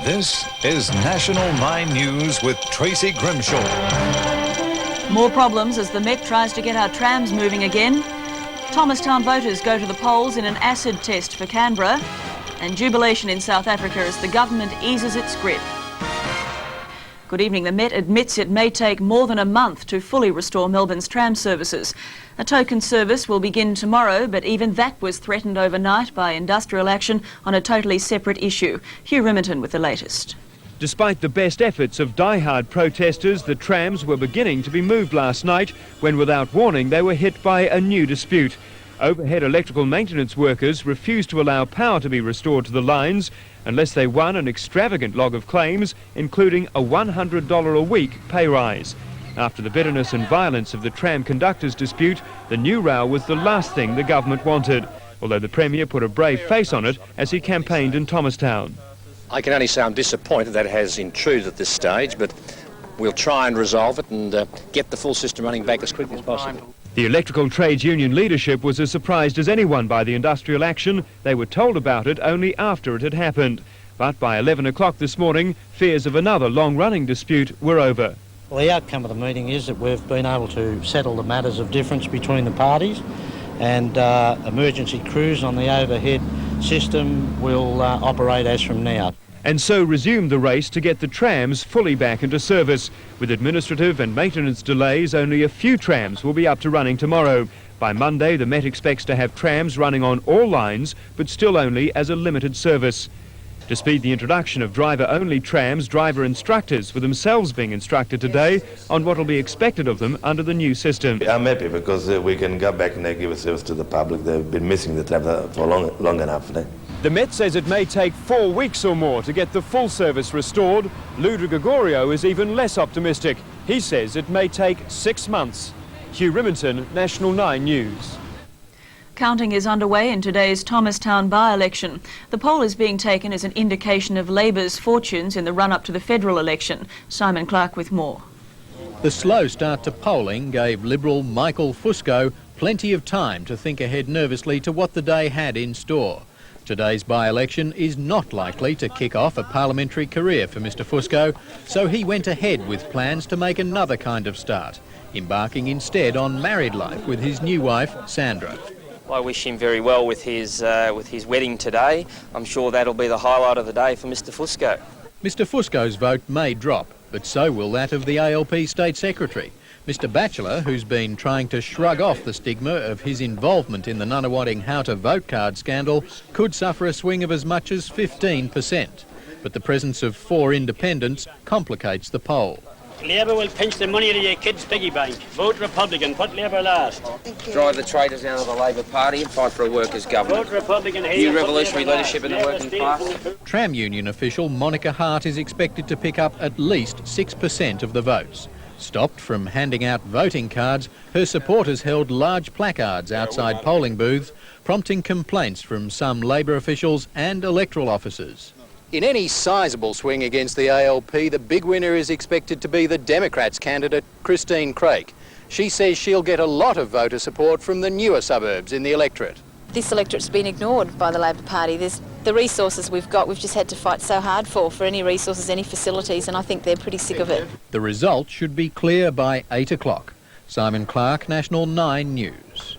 This is National 9 News with Tracy Grimshaw. More problems as the Met tries to get our trams moving again. Thomastown voters go to the polls in an acid test for Canberra. And jubilation in South Africa as the government eases its grip. Good evening. The Met admits it may take more than a month to fully restore Melbourne's tram services. A token service will begin tomorrow, but even that was threatened overnight by industrial action on a totally separate issue. Hugh Riminton with the latest. Despite the best efforts of die-hard protesters, the trams were beginning to be moved last night when, without warning, they were hit by a new dispute. Overhead electrical maintenance workers refused to allow power to be restored to the lines unless they won an extravagant log of claims, including a $100 a week pay rise. After the bitterness and violence of the tram conductors' dispute, the new row was the last thing the government wanted, although the Premier put a brave face on it as he campaigned in Thomastown. I can only say I'm disappointed that it has intruded at this stage, but we'll try and resolve it and get the full system running back as quickly as possible. The electrical trades union leadership was as surprised as anyone by the industrial action. They were told about it only after it had happened. But by 11 o'clock this morning, fears of another long-running dispute were over. Well, the outcome of the meeting is that we've been able to settle the matters of difference between the parties, and emergency crews on the overhead system will operate as from now. And so resumed the race to get the trams fully back into service. With administrative and maintenance delays, only a few trams will be up to running tomorrow. By Monday, the Met expects to have trams running on all lines, but still only as a limited service. To speed the introduction of driver-only trams, driver instructors were themselves being instructed today on what will be expected of them under the new system. I'm happy because we can go back and give a service to the public. They've been missing the tram for long enough. The Met says it may take 4 weeks or more to get the full service restored. Lou de Gregorio is even less optimistic. He says it may take 6 months. Hugh Riminton, National 9 News. Counting is underway in today's Thomastown by-election. The poll is being taken as an indication of Labor's fortunes in the run-up to the federal election. Simon Clark with more. The slow start to polling gave Liberal Michael Fusco plenty of time to think ahead nervously to what the day had in store. Today's by-election is not likely to kick off a parliamentary career for Mr Fusco, so he went ahead with plans to make another kind of start, embarking instead on married life with his new wife, Sandra. I wish him very well with his wedding today. I'm sure that'll be the highlight of the day for Mr Fusco. Mr Fusco's vote may drop, but so will that of the ALP State Secretary. Mr Batchelor, who's been trying to shrug off the stigma of his involvement in the Nunawading how-to-vote card scandal, could suffer a swing of as much as 15%. But the presence of 4 independents complicates the poll. Labor will pinch the money out of your kids' piggy bank. Vote Republican, put Labor last. Drive the traitors out of the Labor Party and fight for a workers' government. Vote Republican here. New revolutionary leadership in the working class. Tram union official Monica Hart is expected to pick up at least 6% of the votes. Stopped from handing out voting cards, her supporters held large placards outside polling booths, prompting complaints from some Labor officials and electoral officers. In any sizable swing against the ALP, the big winner is expected to be the Democrats' candidate, Christine Craik. She says she'll get a lot of voter support from the newer suburbs in the electorate. This electorate's been ignored by the Labor Party. There's the resources we've got, we've just had to fight so hard for any resources, any facilities, and I think they're pretty sick of it. The result should be clear by 8 o'clock. Simon Clark, National 9 News.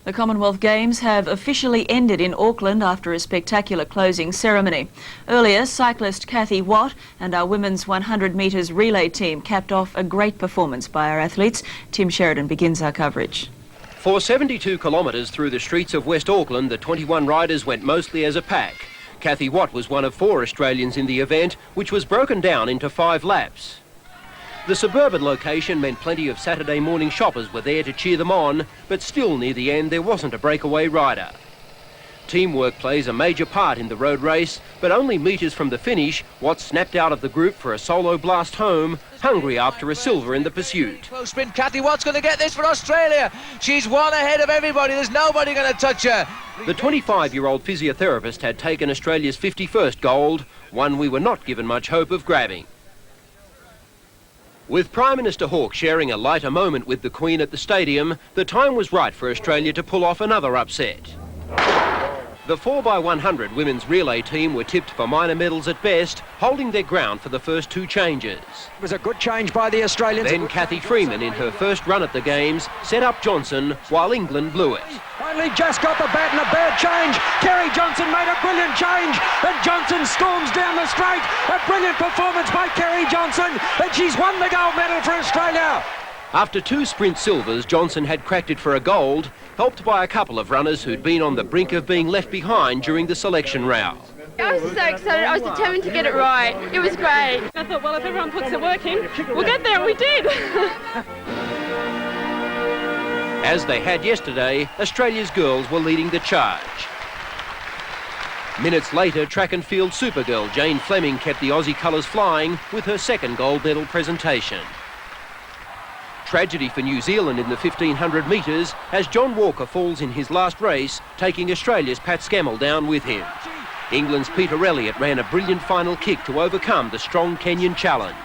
The Commonwealth Games have officially ended in Auckland after a spectacular closing ceremony. Earlier, cyclist Kathy Watt and our women's 100 metres relay team capped off a great performance by our athletes. Tim Sheridan begins our coverage. For 72 kilometres through the streets of West Auckland, the 21 riders went mostly as a pack. Kathy Watt was one of 4 Australians in the event, which was broken down into 5 laps. The suburban location meant plenty of Saturday morning shoppers were there to cheer them on, but still near the end there wasn't a breakaway rider. Teamwork plays a major part in the road race, but only metres from the finish, Watt snapped out of the group for a solo blast home, hungry after a silver in the pursuit. Close sprint, Kathy Watt's going to get this for Australia. She's one ahead of everybody. There's nobody going to touch her. The 25-year-old physiotherapist had taken Australia's 51st gold, one we were not given much hope of grabbing. With Prime Minister Hawke sharing a lighter moment with the Queen at the stadium, the time was right for Australia to pull off another upset. The 4x100 women's relay team were tipped for minor medals at best, holding their ground for the first two changes. It was a good change by the Australians. Then Kathy Freeman, in her first run at the Games, set up Johnson while England blew it. Only just got the bat and a bad change. Kerry Johnson made a brilliant change, and Johnson storms down the straight. A brilliant performance by Kerry Johnson, and she's won the gold medal for Australia. After two sprint silvers, Johnson had cracked it for a gold, helped by a couple of runners who'd been on the brink of being left behind during the selection row. I was so excited. I was determined to get it right. It was great. I thought, well, if everyone puts their work in, we'll get there, and we did. As they had yesterday, Australia's girls were leading the charge. Minutes later, track and field supergirl Jane Fleming kept the Aussie colours flying with her second gold medal presentation. Tragedy for New Zealand in the 1500 metres as John Walker falls in his last race, taking Australia's Pat Scammell down with him. England's Peter Elliott ran a brilliant final kick to overcome the strong Kenyan challenge.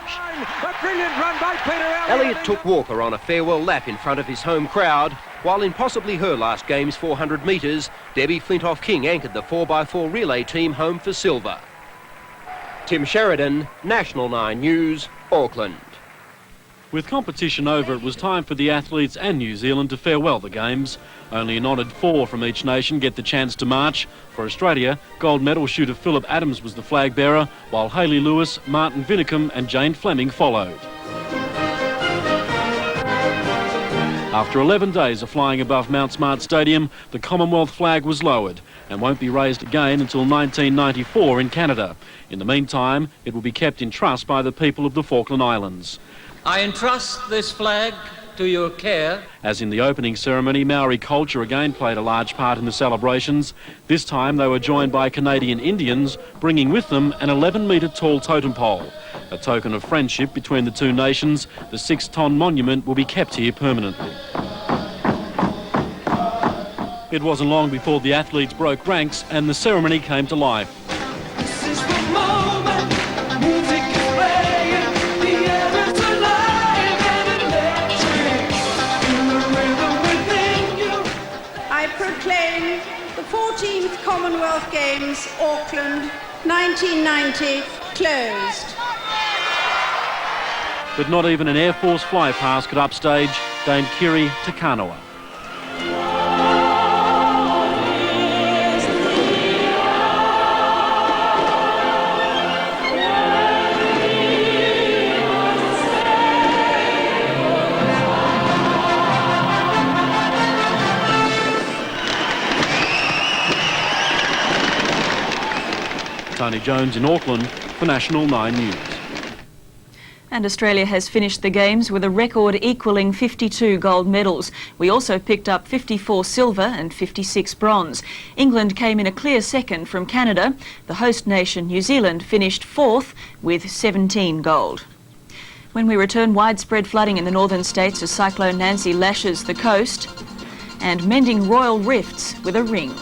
A brilliant run by Peter Elliott. Elliott took Walker on a farewell lap in front of his home crowd, while in possibly her last Games 400 metres, Debbie Flintoff-King anchored the 4x4 relay team home for silver. Tim Sheridan, National 9 News, Auckland. With competition over, it was time for the athletes and New Zealand to farewell the Games. Only an honoured 4 from each nation get the chance to march. For Australia, gold medal shooter Phillip Adams was the flag bearer, while Hayley Lewis, Martin Vinicum and Jane Fleming followed. After 11 days of flying above Mount Smart Stadium, the Commonwealth flag was lowered and won't be raised again until 1994 in Canada. In the meantime, it will be kept in trust by the people of the Falkland Islands. I entrust this flag to your care. As in the opening ceremony, Maori culture again played a large part in the celebrations. This time they were joined by Canadian Indians, bringing with them an 11-metre tall totem pole. A token of friendship between the two nations, the 6-ton monument will be kept here permanently. It wasn't long before the athletes broke ranks and the ceremony came to life. I proclaim the 14th Commonwealth Games, Auckland, 1990, closed. But not even an Air Force flypast could upstage Dame Kiri Takanoa. Tony Jones in Auckland for National 9 News. And Australia has finished the Games with a record equalling 52 gold medals. We also picked up 54 silver and 56 bronze. England came in a clear second from Canada. The host nation, New Zealand, finished fourth with 17 gold. When we return, widespread flooding in the northern states as Cyclone Nancy lashes the coast and mending royal rifts with a ring.